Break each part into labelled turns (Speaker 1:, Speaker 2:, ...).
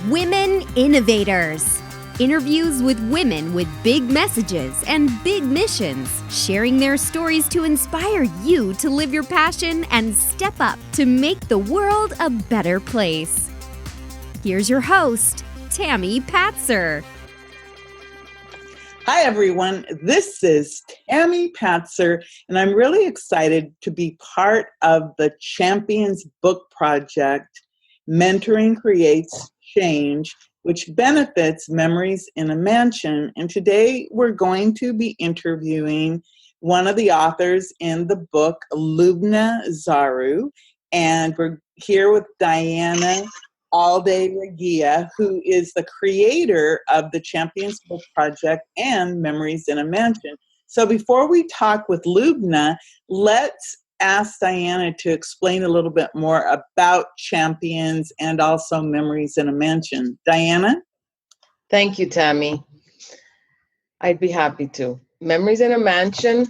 Speaker 1: Women Innovators. Interviews with women with big messages and big missions, sharing their stories to inspire you to live your passion and step up to make the world a better place. Here's your host, Tammy Patzer.
Speaker 2: Hi, everyone. This is Tammy Patzer, and I'm really excited to be part of the Champions Book Project, Mentoring Creates Change, which benefits Memories in a Mansion. And today we're going to be interviewing one of the authors in the book, Loubna Zarrou, and we're here with Diana Alde-Regia, who is the creator of the Champions Book Project and Memories in a Mansion. So before we talk with Loubna, let's ask Diana to explain a little bit more about Champions and also Memories in a Mansion. Diana?
Speaker 3: Thank you, Tammy. I'd be happy to. Memories in a Mansion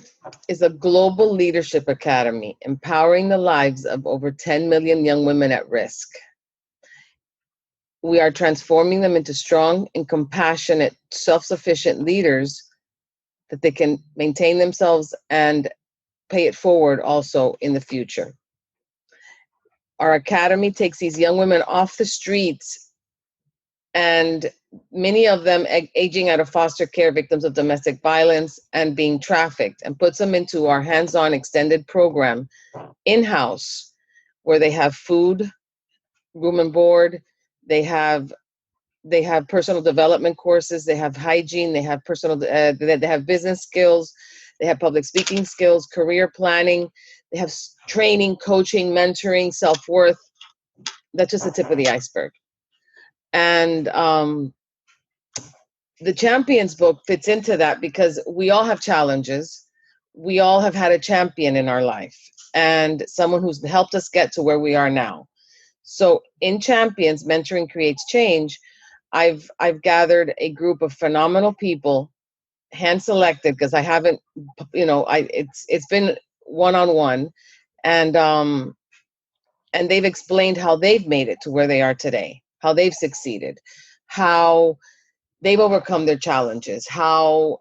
Speaker 3: is a global leadership academy empowering the lives of over 10 million young women at risk. We are transforming them into strong and compassionate, self-sufficient leaders that they can maintain themselves and pay it forward also in the future. Our academy takes these young women off the streets, and many of them aging out of foster care, victims of domestic violence and being trafficked, and puts them into our hands-on extended program in-house, where they have food, room and board. They have personal development courses. They have hygiene. They have they have business skills. They have public speaking skills, career planning. They have training, coaching, mentoring, self-worth. That's just the tip of the iceberg. And the Champions book fits into that because we all have challenges. We all have had a champion in our life and someone who's helped us get to where we are now. So in Champions, Mentoring Creates Change, I've gathered a group of phenomenal people, hand-selected, because I haven't, it's been one-on-one, and they've explained how they've made it to where they are today, how they've succeeded, how they've overcome their challenges, how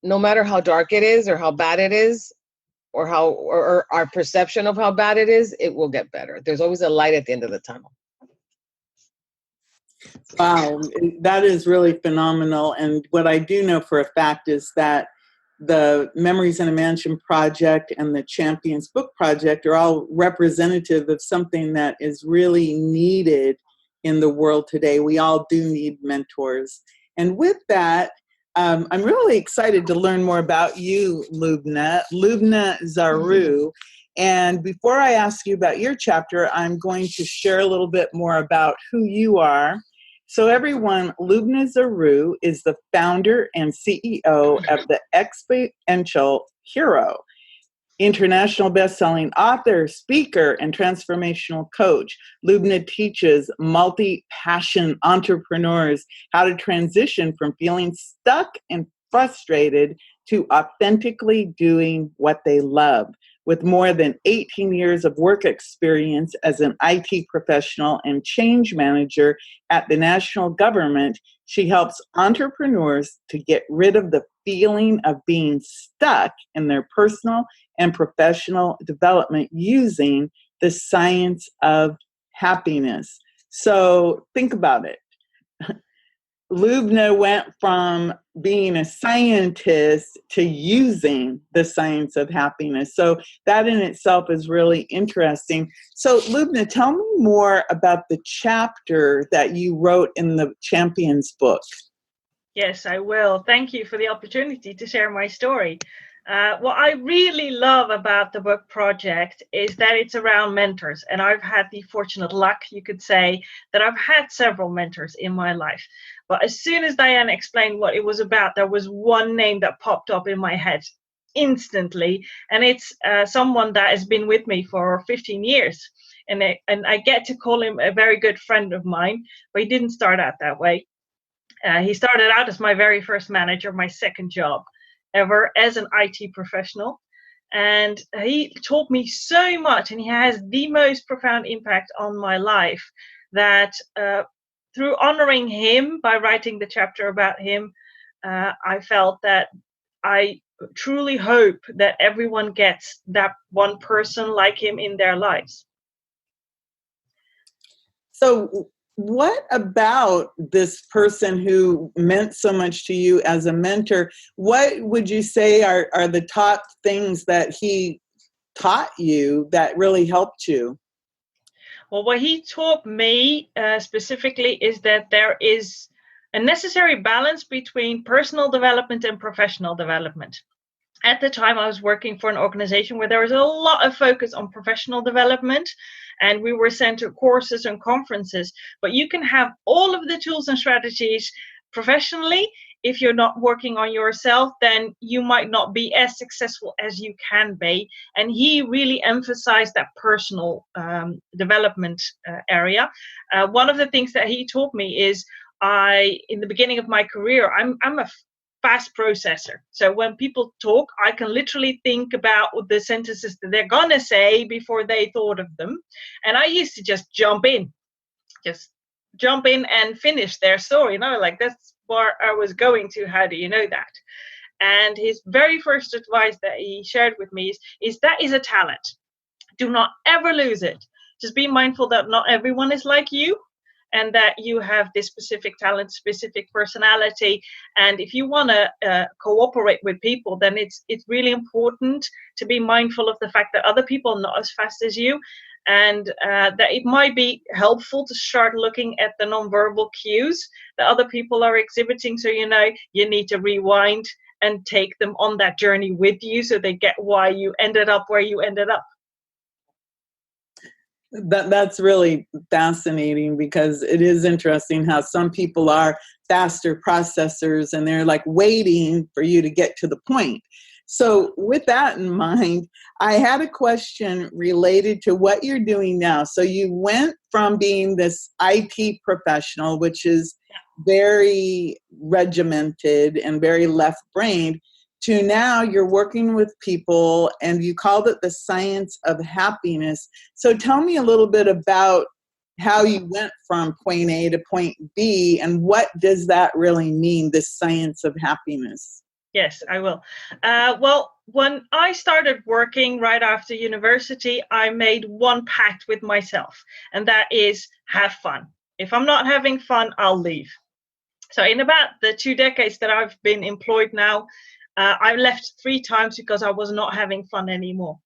Speaker 3: no matter how dark it is or how bad it is, or our perception of how bad it is, it will get better. There's always a light at the end of the tunnel.
Speaker 2: Wow, that is really phenomenal. And what I do know for a fact is that the Memories in a Mansion project and the Champions Book Project are all representative of something that is really needed in the world today. We all do need mentors. And with that, I'm really excited to learn more about you, Loubna Zarrou. And before I ask you about your chapter, I'm going to share a little bit more about who you are. So everyone, Loubna Zarrou is the founder and CEO of the Exponential Hero, international best-selling author, speaker, and transformational coach. Loubna teaches multi-passion entrepreneurs how to transition from feeling stuck and frustrated to authentically doing what they love. With more than 18 years of work experience as an IT professional and change manager at the national government, she helps entrepreneurs to get rid of the feeling of being stuck in their personal and professional development using the science of happiness. So think about it. Loubna went from being a scientist to using the science of happiness. So that in itself is really interesting. So Loubna, tell me more about the chapter that you wrote in the Champions book.
Speaker 4: Yes, I will. Thank you for the opportunity to share my story. What I really love about the book project is that it's around mentors. And I've had the fortunate luck, you could say, that I've had several mentors in my life. But as soon as Diana explained what it was about, there was one name that popped up in my head instantly. And it's someone that has been with me for 15 years. And I get to call him a very good friend of mine, but he didn't start out that way. He started out as my very first manager, my second job ever as an IT professional. And he taught me so much, and he has the most profound impact on my life that through honoring him by writing the chapter about him, I felt that I truly hope that everyone gets that one person like him in their lives.
Speaker 2: So what about this person who meant so much to you as a mentor? What would you say are the top things that he taught you that really helped you?
Speaker 4: Well, what he taught me specifically is that there is a necessary balance between personal development and professional development. At the time, I was working for an organization where there was a lot of focus on professional development, and we were sent to courses and conferences. But you can have all of the tools and strategies professionally. If you're not working on yourself, then you might not be as successful as you can be. And he really emphasized that personal development area. One of the things that he taught me is in the beginning of my career, I'm a fast processor. So when people talk, I can literally think about the sentences that they're going to say before they thought of them. And I used to just jump in and finish their story. Like, that's where I was going to. How do you know that? And his very first advice that he shared with me is that is a talent. Do not ever lose it. Just be mindful that not everyone is like you, and that you have this specific talent, specific personality. And if you want to cooperate with people, then it's really important to be mindful of the fact that other people are not as fast as you, and that it might be helpful to start looking at the nonverbal cues that other people are exhibiting. So, you need to rewind and take them on that journey with you so they get why you ended up where you ended up.
Speaker 2: That's really fascinating, because it is interesting how some people are faster processors and they're like waiting for you to get to the point. So with that in mind, I had a question related to what you're doing now. So you went from being this IT professional, which is very regimented and very left-brained, to now you're working with people, and you called it the science of happiness. So tell me a little bit about how you went from point A to point B, and what does that really mean, this science of happiness?
Speaker 4: Yes, I will. Well, when I started working right after university, I made one pact with myself, and that is have fun. If I'm not having fun, I'll leave. So in about the 2 decades that I've been employed now, I left 3 times because I was not having fun anymore.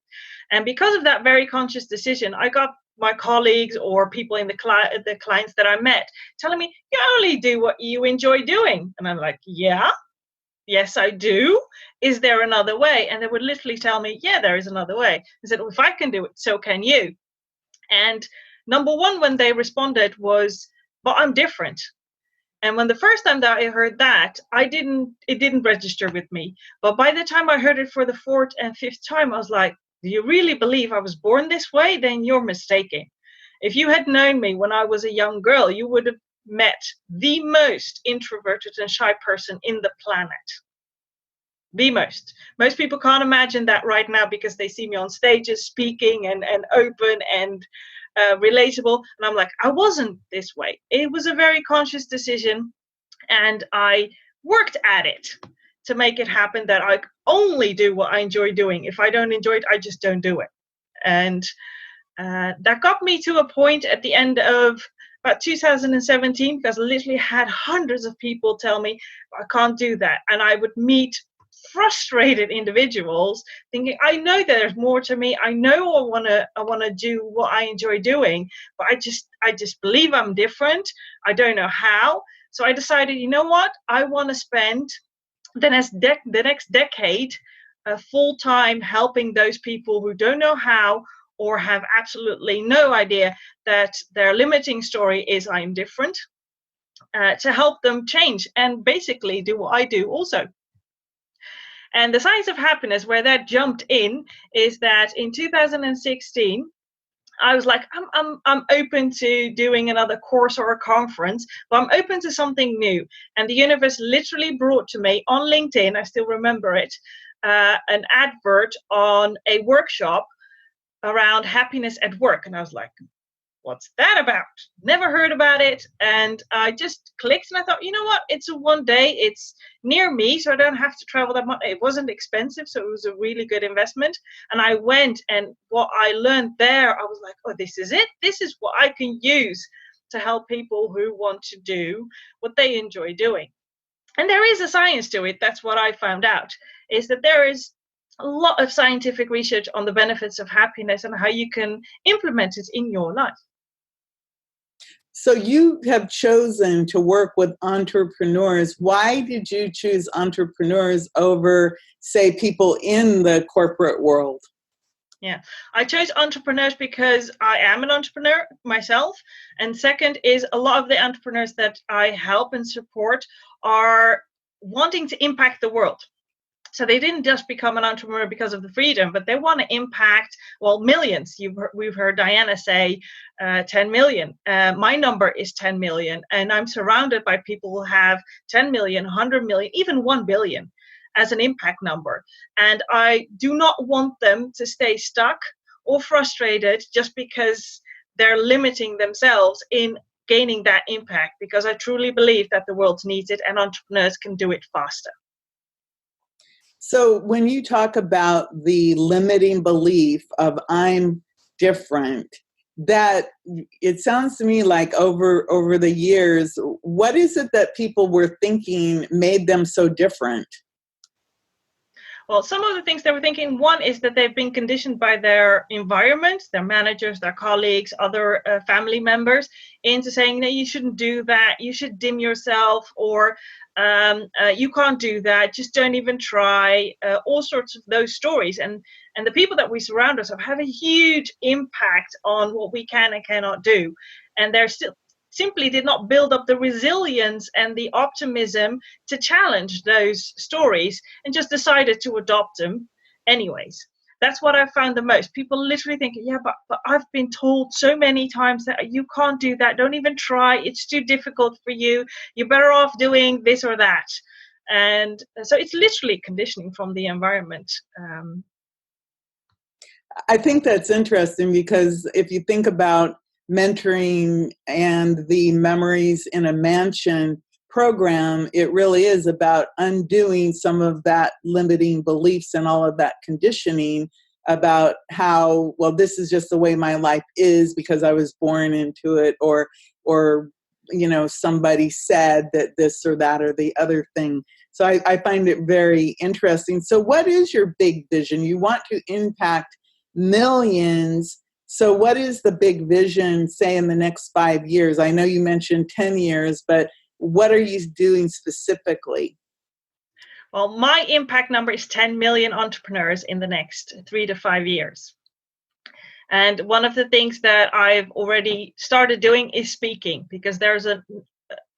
Speaker 4: And because of that very conscious decision, I got my colleagues or people in the clients that I met telling me, you only do what you enjoy doing. And I'm like, yes, I do. Is there another way? And they would literally tell me, yeah, there is another way. I said, well, if I can do it, so can you. And number one, when they responded was, but I'm different. And when the first time that I heard that, it didn't register with me. But by the time I heard it for the 4th and 5th time, I was like, do you really believe I was born this way? Then you're mistaken. If you had known me when I was a young girl, you would have met the most introverted and shy person in the planet. The most. Most people can't imagine that right now because they see me on stages speaking and open and relatable. And I'm like, I wasn't this way. It was a very conscious decision, and I worked at it to make it happen that I only do what I enjoy doing. If I don't enjoy it, I just don't do it. And that got me to a point at the end of about 2017, because I literally had hundreds of people tell me I can't do that. And I would meet frustrated individuals thinking, I know that there's more to me. I know I want to do what I enjoy doing, but I just believe I'm different. I don't know how. So I decided, you know what? I want to spend the next decade full time helping those people who don't know how or have absolutely no idea that their limiting story is I'm different, to help them change and basically do what I do also. And the science of happiness, where that jumped in, is that in 2016, I was like, I'm open to doing another course or a conference, but I'm open to something new. And the universe literally brought to me on LinkedIn, I still remember it, an advert on a workshop around happiness at work. And I was like, what's that about? Never heard about it. And I just clicked and I thought, you know what? It's a one day, it's near me, so I don't have to travel that much. It wasn't expensive, so it was a really good investment. And I went, and what I learned there, I was like, oh, this is it. This is what I can use to help people who want to do what they enjoy doing. And there is a science to it. That's what I found out, is that there is a lot of scientific research on the benefits of happiness and how you can implement it in your life.
Speaker 2: So you have chosen to work with entrepreneurs. Why did you choose entrepreneurs over, say, people in the corporate world?
Speaker 4: Yeah, I chose entrepreneurs because I am an entrepreneur myself. And second is, a lot of the entrepreneurs that I help and support are wanting to impact the world. So they didn't just become an entrepreneur because of the freedom, but they want to impact, well, millions. We've heard Diana say 10 million. My number is 10 million, and I'm surrounded by people who have 10 million, 100 million, even 1 billion as an impact number. And I do not want them to stay stuck or frustrated just because they're limiting themselves in gaining that impact, because I truly believe that the world needs it and entrepreneurs can do it faster.
Speaker 2: So when you talk about the limiting belief of I'm different, that it sounds to me like over the years, what is it that people were thinking made them so different?
Speaker 4: Well, some of the things they were thinking, one is that they've been conditioned by their environment, their managers, their colleagues, other family members, into saying, no, you shouldn't do that, you should dim yourself, or you can't do that, just don't even try, all sorts of those stories. And the people that we surround ourselves have a huge impact on what we can and cannot do. And they're still simply did not build up the resilience and the optimism to challenge those stories, and just decided to adopt them anyways. That's what I found the most. People literally think, yeah, but I've been told so many times that you can't do that. Don't even try. It's too difficult for you. You're better off doing this or that. And so it's literally conditioning from the environment.
Speaker 2: I think that's interesting, because if you think about mentoring and the Memories in a Mansion program, it really is about undoing some of that limiting beliefs and all of that conditioning about how, well, this is just the way my life is because I was born into it, or somebody said that this or that or the other thing. So I find it very interesting. So what is your big vision? You want to impact millions. So what is the big vision, say, in the next 5 years? I know you mentioned 10 years, but what are you doing specifically?
Speaker 4: Well, my impact number is 10 million entrepreneurs in the next 3 to 5 years. And one of the things that I've already started doing is speaking, because there's a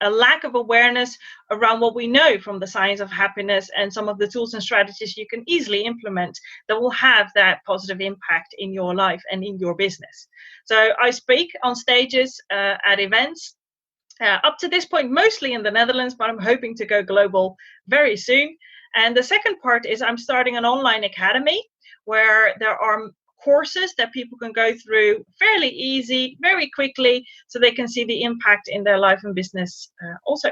Speaker 4: lack of awareness around what we know from the science of happiness and some of the tools and strategies you can easily implement that will have that positive impact in your life and in your business. So I speak on stages at events. Up to this point, mostly in the Netherlands, but I'm hoping to go global very soon. And the second part is I'm starting an online academy where there are courses that people can go through fairly easy, very quickly, so they can see the impact in their life and business also.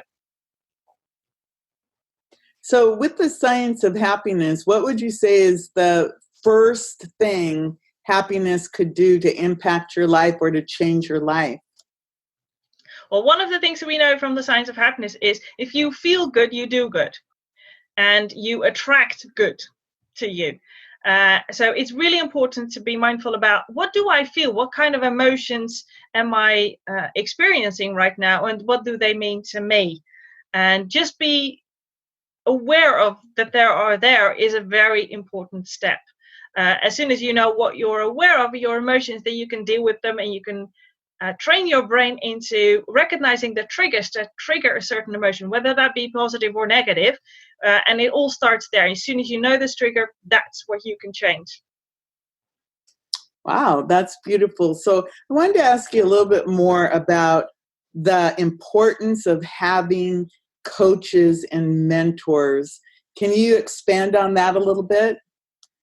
Speaker 2: So with the science of happiness, what would you say is the first thing happiness could do to impact your life or to change your life?
Speaker 4: Well, one of the things that we know from the science of happiness is if you feel good, you do good, and you attract good to you. So it's really important to be mindful about, what do I feel? What kind of emotions am I experiencing right now? And what do they mean to me? And just be aware of that there is a very important step. As soon as you know what you're aware of, your emotions, then you can deal with them, and you can train your brain into recognizing the triggers that trigger a certain emotion, whether that be positive or negative. And it all starts there. As soon as you know this trigger, that's what you can change.
Speaker 2: Wow, that's beautiful. So I wanted to ask you a little bit more about the importance of having coaches and mentors. Can you expand on that a little bit?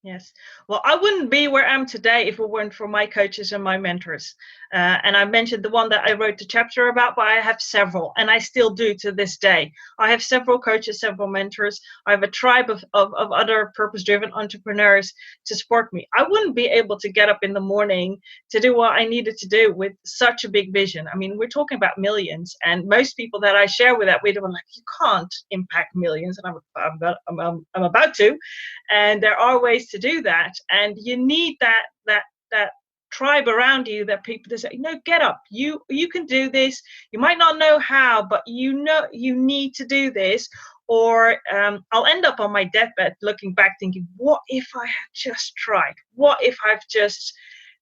Speaker 4: Yes. Well, I wouldn't be where I am today if it weren't for my coaches and my mentors. And I mentioned the one that I wrote the chapter about, but I have several, and I still do to this day. I have several coaches, several mentors. I have a tribe of other purpose-driven entrepreneurs to support me. I wouldn't be able to get up in the morning to do what I needed to do with such a big vision. I mean, we're talking about millions, and most people that I share with that, we are like, you can't impact millions, and I'm about to. And there are ways to do that, and you need that tribe around you, that people to say, no, get up, you can do this. You might not know how, but you know you need to do this. Or I'll end up on my deathbed looking back thinking, what if I had just tried? What if I've just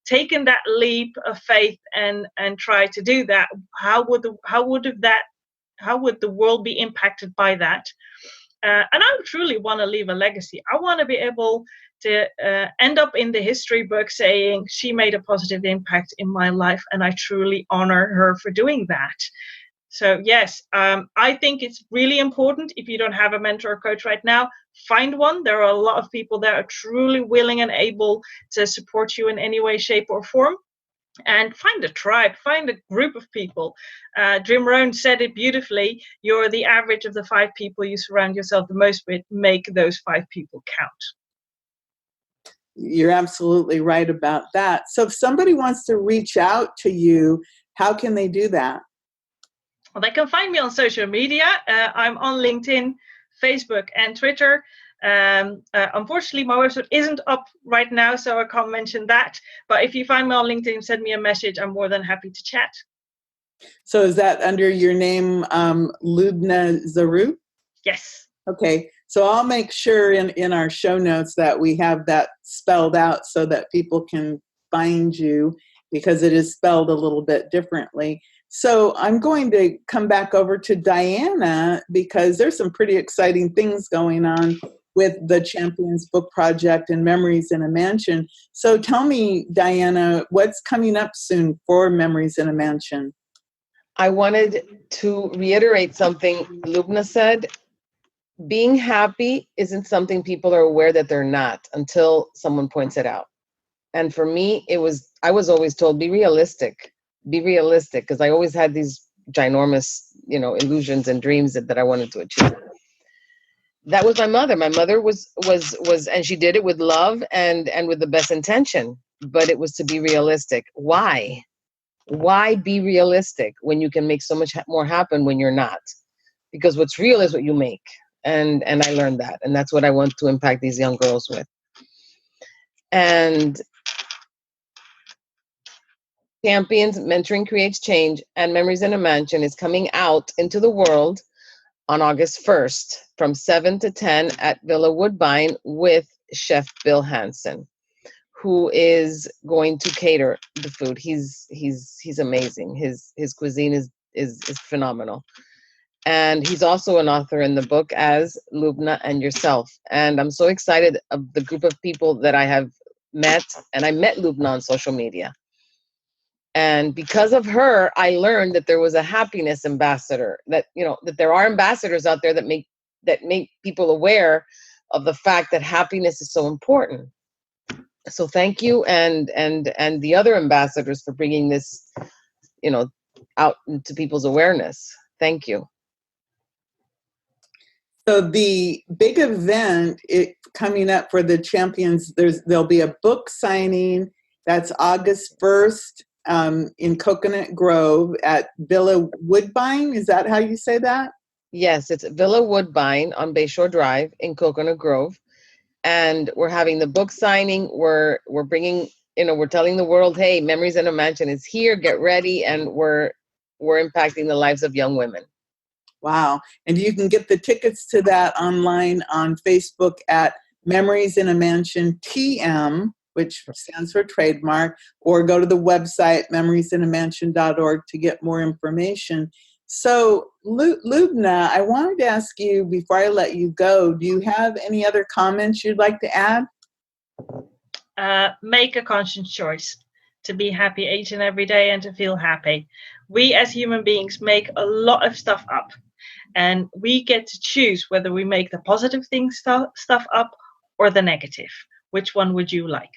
Speaker 4: taken that leap of faith and tried to do that? How would the world be impacted by that? And I truly want to leave a legacy. I want to be able to end up in the history book saying she made a positive impact in my life, and I truly honor her for doing that. So yes, I think it's really important. If you don't have a mentor or coach right now, find one. There are a lot of people that are truly willing and able to support you in any way, shape, or form. And find a tribe, find a group of people. Jim Rohn said it beautifully. You're the average of the 5 people you surround yourself the most with. Make those 5 people count.
Speaker 2: You're absolutely right about that. So if somebody wants to reach out to you, how can they do that?
Speaker 4: Well, they can find me on social media. I'm on LinkedIn, Facebook, and Twitter. Unfortunately, my website isn't up right now, so I can't mention that. But if you find me on LinkedIn, send me a message. I'm more than happy to chat.
Speaker 2: So is that under your name, Loubna Zarrou?
Speaker 4: Yes.
Speaker 2: Okay. So I'll make sure in our show notes that we have that spelled out so that people can find you, because it is spelled a little bit differently. So I'm going to come back over to Diana, because there's some pretty exciting things going on with the Champions Book Project and Memories in a Mansion. So tell me, Diana, what's coming up soon for Memories in a Mansion?
Speaker 3: I wanted to reiterate something Loubna said. Being happy isn't something people are aware that they're not until someone points it out. And for me, I was always told, be realistic, because I always had these ginormous, illusions and dreams that I wanted to achieve. That was my mother. My mother was, and she did it with love and with the best intention, but it was to be realistic. Why? Why be realistic when you can make so much more happen when you're not? Because what's real is what you make. And I learned that. And that's what I want to impact these young girls with. And Champions, Mentoring Creates Change, and Memories in a Mansion is coming out into the world on August 1st from 7 to 10 at Villa Woodbine with Chef Bill Hansen, who is going to cater the food. He's amazing. His cuisine is phenomenal. And he's also an author in the book as Loubna and yourself. And I'm so excited of the group of people that I have met. And I met Loubna on social media. And because of her, I learned that there was a happiness ambassador, that there are ambassadors out there that make people aware of the fact that happiness is so important. So thank you, and the other ambassadors for bringing this, out into people's awareness. Thank you.
Speaker 2: So the big event coming up for the Champions, there'll be a book signing. That's August 1st in Coconut Grove at Villa Woodbine. Is that how you say that?
Speaker 3: Yes, it's Villa Woodbine on Bayshore Drive in Coconut Grove. And we're having the book signing. We're bringing, we're telling the world, hey, Memories in a Mansion is here. Get ready. And we're impacting the lives of young women.
Speaker 2: Wow. And you can get the tickets to that online on Facebook at Memories in a Mansion TM, which stands for trademark, or go to the website memoriesinamansion.org to get more information. So, Loubna, I wanted to ask you before I let you go, do you have any other comments you'd like to add?
Speaker 4: Make a conscious choice to be happy each and every day and to feel happy. We as human beings make a lot of stuff up, and we get to choose whether we make the positive things stuff up or the negative. which one would you like?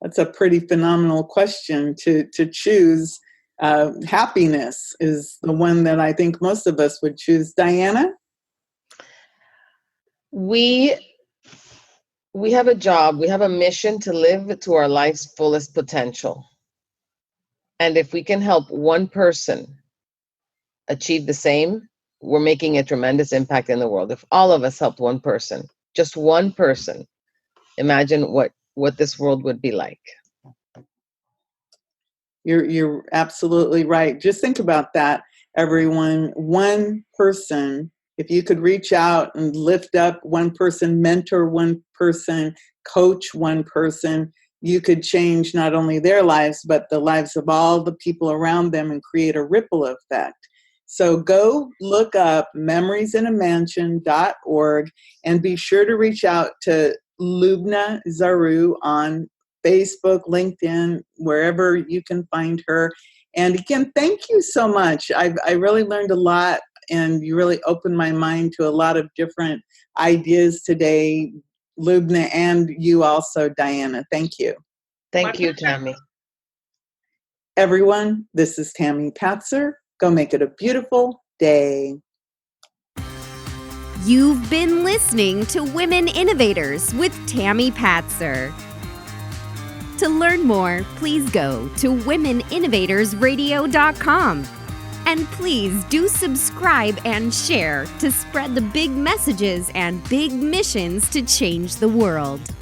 Speaker 2: That's a pretty phenomenal question to choose. Happiness is the one that I think most of us would choose. Diana?
Speaker 3: We have a job, we have a mission to live to our life's fullest potential. And if we can help one person achieve the same, we're making a tremendous impact in the world. If all of us helped one person, just one person, imagine what this world would be like.
Speaker 2: You're absolutely right. Just think about that, everyone. One person, if you could reach out and lift up one person, mentor one person, coach one person, you could change not only their lives, but the lives of all the people around them and create a ripple effect. So go look up memoriesinamansion.org and be sure to reach out to Loubna Zarrou on Facebook, LinkedIn, wherever you can find her. And again, thank you so much. I really learned a lot, and you really opened my mind to a lot of different ideas today, Loubna, and you also, Diana. Thank you.
Speaker 3: Thank you, Tammy.
Speaker 2: Everyone, this is Tammy Patzer. Go make it a beautiful day.
Speaker 1: You've been listening to Women Innovators with Tammy Patzer. To learn more, please go to womeninnovatorsradio.com. And please do subscribe and share to spread the big messages and big missions to change the world.